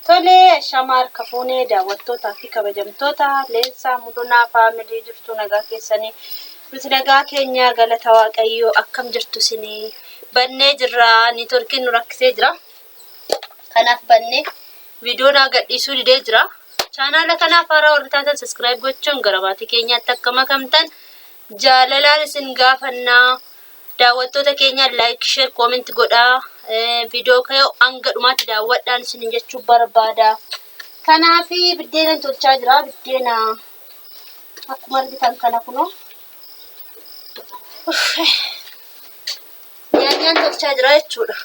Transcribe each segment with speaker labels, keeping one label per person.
Speaker 1: Tole shamar kafuunee daawwattootaa fi kabajamtoota leensaa mudunaa faamilii jirtu nagaa keessanii nuti nagaa keenya galata waaqayyoo akkam jirtu isinii bannee jirra ni turkiin nu rakkisee jira kanaaf bannee viidiyoo naa gadhiisuu didee jira chaanaala kanaaf haaraa warri taatan subscribe gochuun gara maatii keenyaatti akka makamtan jaalalaan isin gaafannaa daawwattoota keenya like share comment godhaa video kayo anga dhumaatti daawwadhaan isin jechuu barbaada kanaafi biddeena tolchaa jira biddeena akkuma argitan kana kuno nyaanyaan tolchaa jira jechuudha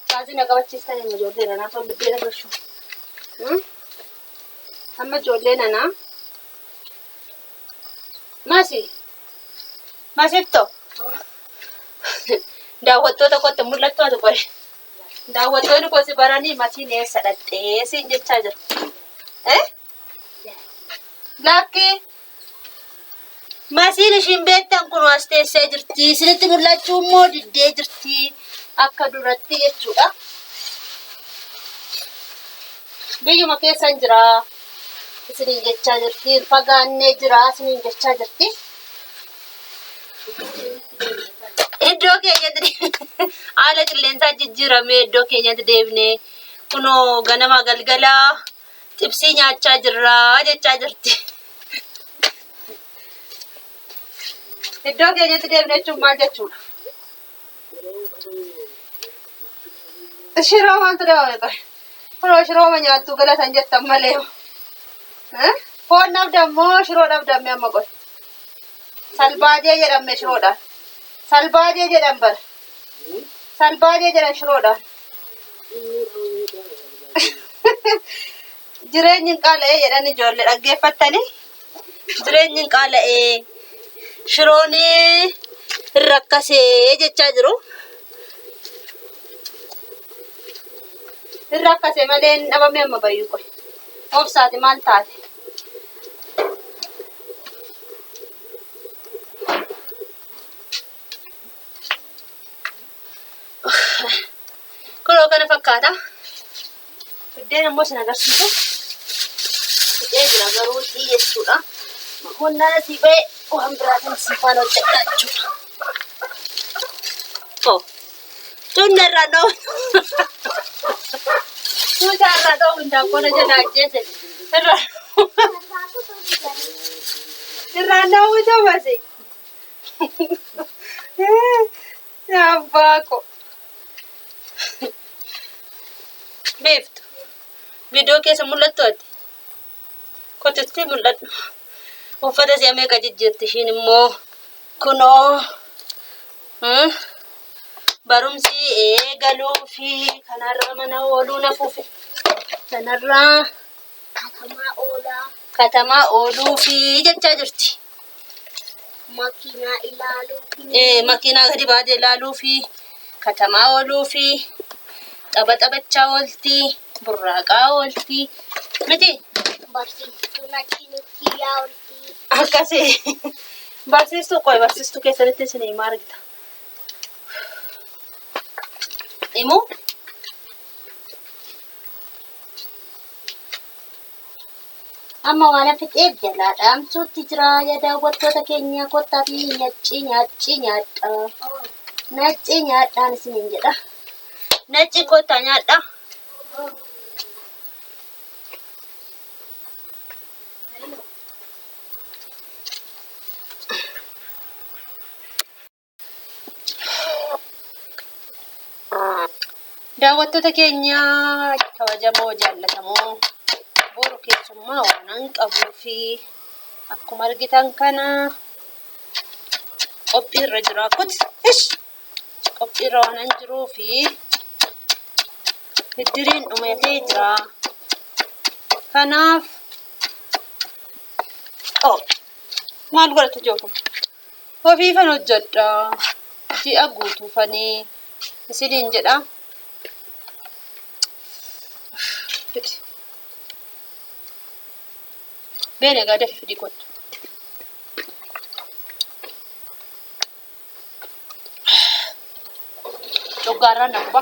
Speaker 1: taasina qabachiistan hin ijoollee nanaa ton biddeena tolchu amma ijoollee nanaa Masitto daawwattoota kootti mul'attu ati qoy daawwattoonni koo si baranii matiin eessa dhaqxee siin jechaa jiru lakki masiin ishiin beektan kun as teessee jirti isinitti mul'achuu immoo diddee jirti akka duratti jechuudha biyyuma keessan jira isiniin jechaa jirti fagaannee jira isiniin jechaa jirti iddoo keenyatti haala qilleensaa jijjiiramee iddoo keenyatti deebine kunoo ganama galgala xibsii nyaachaa jirra jechaa jirti iddoo keenyatti deebine jechuun maal jechuudha shiroo maaltu dabame qoy kunoo shiroo ma nyaattu galatan jettan malee foon dhabdammoo shiroo dhabdamme amma qoy salbaajee jedhamme shiroodhaan salbaajee jedhan bar salbaajee jedhan shiroodhaan jireenyi qaala'ee jedhan ijoollee dhaggeeffattanii jireenyi qaala'ee shiroon rakkasee jechaa jiru rakkasee malee dhabame amma bayyuu qoy obsaati maal taate Kalau kana fakkaata biddeena immoo isin agarsiisu biddeena jira garuu jechuudha humnaan asii ba'e waan biraatiin siifaan hojjedha jechuudha tunna irraa dhoo tuuta irraa dhoo hundaakkona jala ajjeese irraa dhoo wutabase abbaako Beeft video keessa mul'attu ati kotetti mul'atu uffata si amee qajijjeetti ishiin immoo kunoo barumsi eegaluu fi kanarra mana ooluu nafuufi kanarraa katamaa ooluu fi jechaa jirti makiinaa ilaaluu fi makiinaa gadi baatee ilaaluu fi katamaa ooluu fi taphatachaa oolti burraaqaa oolti miti barsiistuu nakiinutti yaa oolti akkasii barsiistuu qoy barsiistuu keessatti isin himaa argita himu amma waan fixeef jalaa dhaamsuutti jira yaa daawwattoota keenya kottaa fi nyaacci nyaadhaan isiniin jedha Nachi kota nyada. Daawwattoota keenya kabajamoo jaallatamoo boru keessummaa waan qabuu fi akkuma argitan kana qophiirra jira kuti qophiirra waan jiruu fi Hidiriin dhumatee jira. Kanaaf maal godhatu jookum? Ofiifan hojjedha. Ji'a guutuufanii isiniin jedha. Bene gada fidi kottu. Cogarra namba.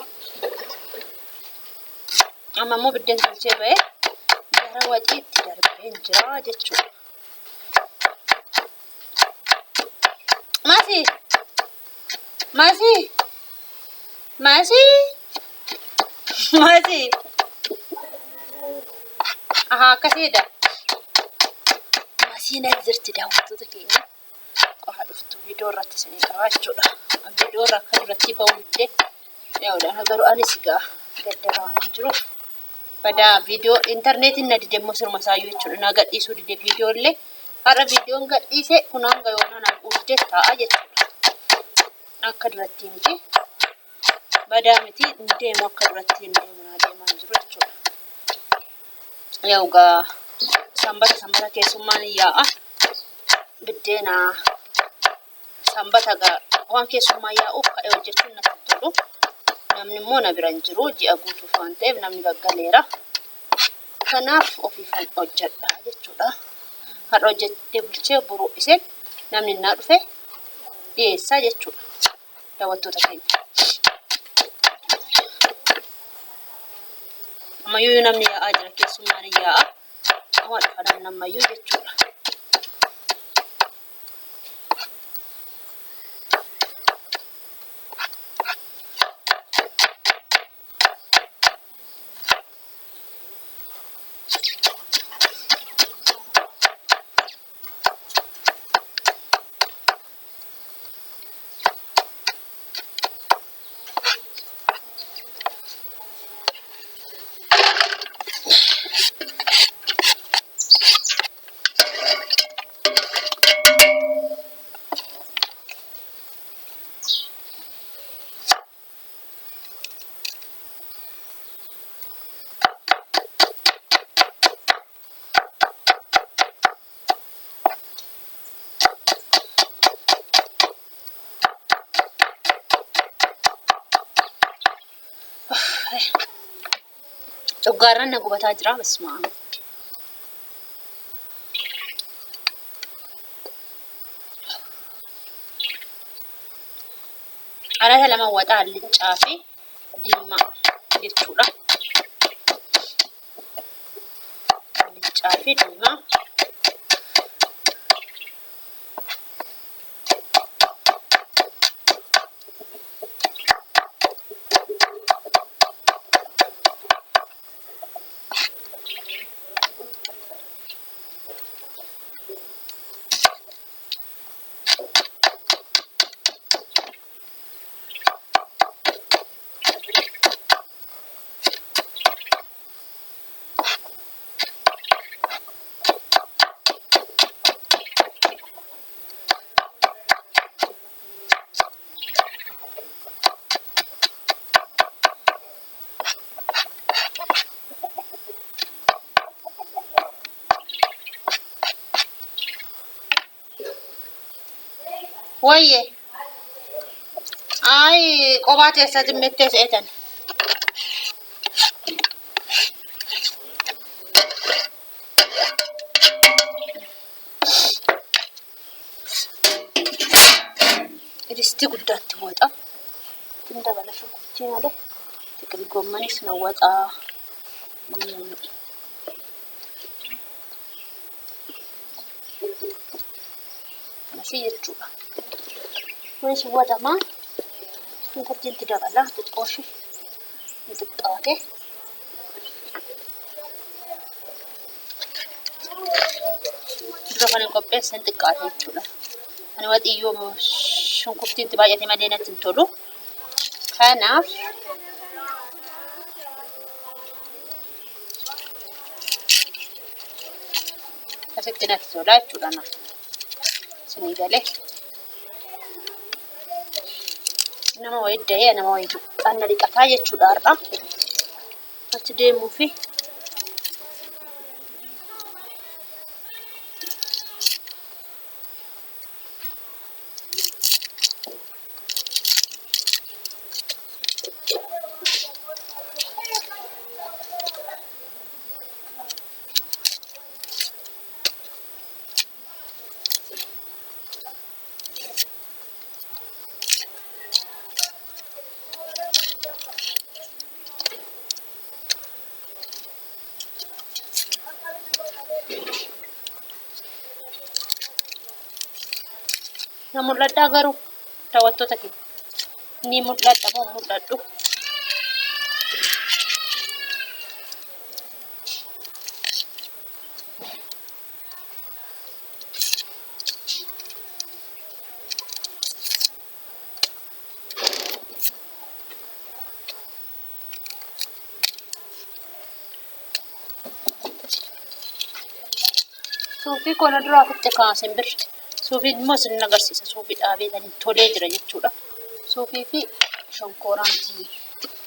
Speaker 1: Amma immoo biddeen tolchee ba'ee gara waxiitti darbee jira jechuudha. Masi. Aha, akkasiidha. Masiin jirti daawwattoota keenya. Qofa dhuftu viidiyoo irratti isin qabaa jechuudha. Viidiyoo irraa akka duratti ba'u illee yaa'udha. Garuu anis gaddara waan jiruuf badaa viidiyoo intarneetiin na dide immoo sirma isaayyuu jechuudha. Na gadhiisuu dide viidiyoo illee har'a viidiyoon gadhiise kun hanga yoona na uudde ta'a jechuudha. Akka duratti miti badaa miti deemu akka duratti hin deemaa jiru jechuudha. Yaa'ugaa sanbata keessummaan yaa'a biddeena sanbata waan keessummaa yaa'uuf ka'ee hojjechuun natti tolu. Namni immoo na bira hin jiru ji'a guutuuf waan ta'eef namni gaggaleera. Kanaaf ofiifan hojjedha jechuudha. Har'a hojjettee bulchee boruu iseen namni naa dhufe dhiyeessaa jechuudha. Daawwattoota keenya. Ammayyuu namni yaa'aa jira keessummaan yaa'a. Amma dhufa namni ammayyuu jechuudha. Coggaarraan na gubataa jira basmaa. Alaata lama waxaa allichaa fi diimaa jechuudha. Allichaa fi diimaa. Waye. Ay, qobaate eessatti mettee seetan. Risti guddaatti waxa. Tinda bala shukkutti malee. Tiqil gommanis na waxa. Masih jechuudha. Kunis waadama. Intartinti dabala xiqqooshi ni xiqqaate. Dura kan hin qopheessan xiqqaate jechuudha. Ani waxiyyoo shunkurtiitti baay'ate malee natti hin tolu. Kanaaf asitti natti tola jechuudha. Sinii galee. Nama wayida'ee nama wayidu qanna dhiqataa jechuudha har'a. Achi deemuufi Na mul'adhaa garuu daawwattoota keenya. Ni mul'adha moo mul'adhu? Suufii koona duraa fitte kaasen bir. Suufii immoo isin agarsiisa. Suufii dhaabeetanii tolee jira jechuudha. Suufii fi shonkoraantii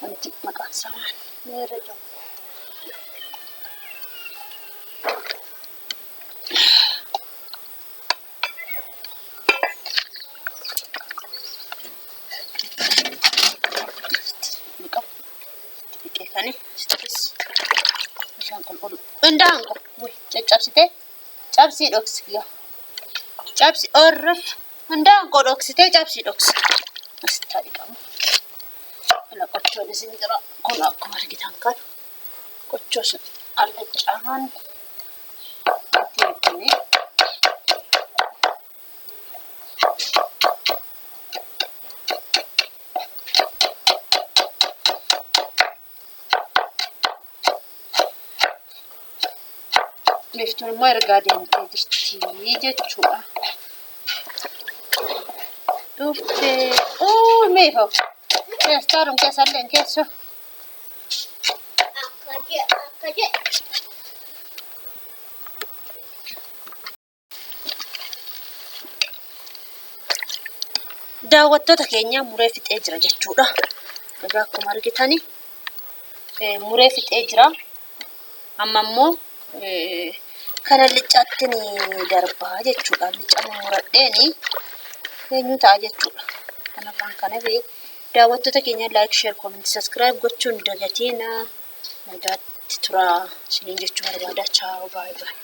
Speaker 1: wanti maqaan isaa maal? Meerra jiru. Biqeeffanii sitis bishaan qulqulluu. Indaanqo wuy caccabsitee cabsii dhoksi yaa. Cabsi orraf indaanqo dhoksitee cabsii dhoksi. Asitti dhiqamu. Ala qochoon isin jira. Kun akkuma argitan kan qochoon allacaan itti Biftuun immoo ergaa deemtee jirti jechuudha. Dhuftee meeshoo keessaaruun keessallee keessoo. Akka jee. Daawwattoota keenya muree fixee jira jechuudha. Egaa akkuma argitanii muree fixee jira. Amma immoo kana licaatti ni darbaa jechuudha. Licaan muradheeni eenyu ta'a jechuudha. Kanarraan kana daawwattoota keenya like, share, comment, subscribe gochuun dagatiina nagaatti tura isiniin jechuu barbaada. Ciao, bye bye.